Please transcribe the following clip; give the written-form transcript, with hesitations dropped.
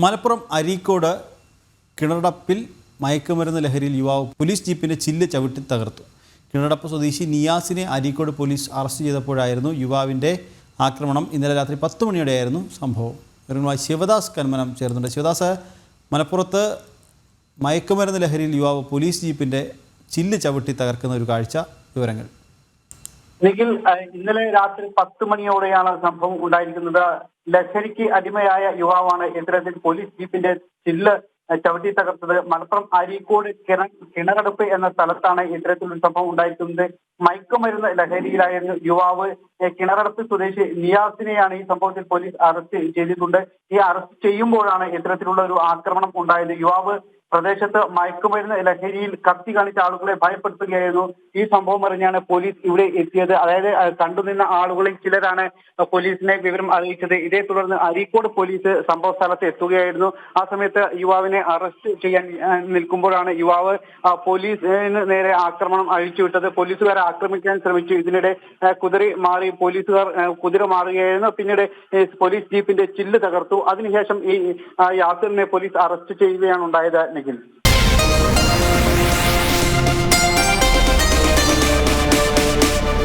മലപ്പുറം അരീക്കോട് കിണറടപ്പിൽ മയക്കുമരുന്ന് ലഹരിയിൽ യുവാവ് പോലീസ് ജീപ്പിന്റെ ചില്ല് ചവിട്ടി തകർത്തു. കിണറടപ്പ് സ്വദേശി നിയാസിനെ അരീക്കോട് പോലീസ് അറസ്റ്റ് ചെയ്തപ്പോഴായിരുന്നു യുവാവിൻ്റെ ആക്രമണം. ഇന്നലെ രാത്രി 10 മണിയോടെയായിരുന്നു സംഭവം. വിവരങ്ങളുമായി ശിവദാസ് കന്മനം ചേർന്നുണ്ട്. ശിവദാസ്, മലപ്പുറത്ത് മയക്കുമരുന്ന് ലഹരിയിൽ യുവാവ് പോലീസ് ജീപ്പിന്റെ ചില്ല് ചവിട്ടി തകർക്കുന്ന ഒരു കാഴ്ച, വിവരങ്ങൾ. നിഖിൽ, ഇന്നലെ രാത്രി 10 മണിയോടെയാണ് സംഭവം ഉണ്ടായിരിക്കുന്നത്. ലഹരിക്ക് അടിമയായ യുവാവാണ് ഇത്തരത്തിൽ പോലീസ് ജീപ്പിന്റെ ചില്ല് ചവിട്ടി തകർത്തത്. മലപ്പുറം അരീക്കോട് കിണറടുപ്പ് എന്ന സ്ഥലത്താണ് ഇത്തരത്തിലൊരു സംഭവം ഉണ്ടായിരിക്കുന്നത്. മയക്കുമരുന്ന് ലഹരിയിലായിരുന്നു യുവാവ്. കിണറടുപ്പ് സ്വദേശി നിയാസിനെയാണ് ഈ സംഭവത്തിൽ പോലീസ് അറസ്റ്റ് ചെയ്തിട്ടുണ്ട്. ഈ അറസ്റ്റ് ചെയ്യുമ്പോഴാണ് ഇത്തരത്തിലുള്ള ഒരു ആക്രമണം ഉണ്ടായത്. യുവാവ് പ്രദേശത്ത് മയക്കുമരുന്ന് ലഹരിയിൽ കത്തി കാണിച്ച ആളുകളെ ഭയപ്പെടുത്തുകയായിരുന്നു. ഈ സംഭവം അറിഞ്ഞാണ് പോലീസ് ഇവിടെ എത്തിയത്. അതായത് കണ്ടുനിന്ന ആളുകളിൽ ചിലരാണ് പോലീസിനെ വിവരം അറിയിച്ചത്. ഇതേ തുടർന്ന് അരീക്കോട് പോലീസ് സംഭവ സ്ഥലത്ത് എത്തുകയായിരുന്നു. ആ സമയത്ത് യുവാവിനെ അറസ്റ്റ് ചെയ്യാൻ നിൽക്കുമ്പോഴാണ് യുവാവ് പോലീസിന് നേരെ ആക്രമണം അഴിച്ചുവിട്ടത്. പോലീസുകാരെ ആക്രമിക്കാൻ ശ്രമിച്ചു. ഇതിനിടെ പോലീസുകാർ കുതിര മാറുകയായിരുന്നു. പിന്നീട് പോലീസ് ജീപ്പിന്റെ ചില്ല് തകർത്തു. അതിനുശേഷം ഈ യാസിറിനെ പോലീസ് അറസ്റ്റ് ചെയ്യുകയാണ് ഉണ്ടായത്. നിഖിൽ.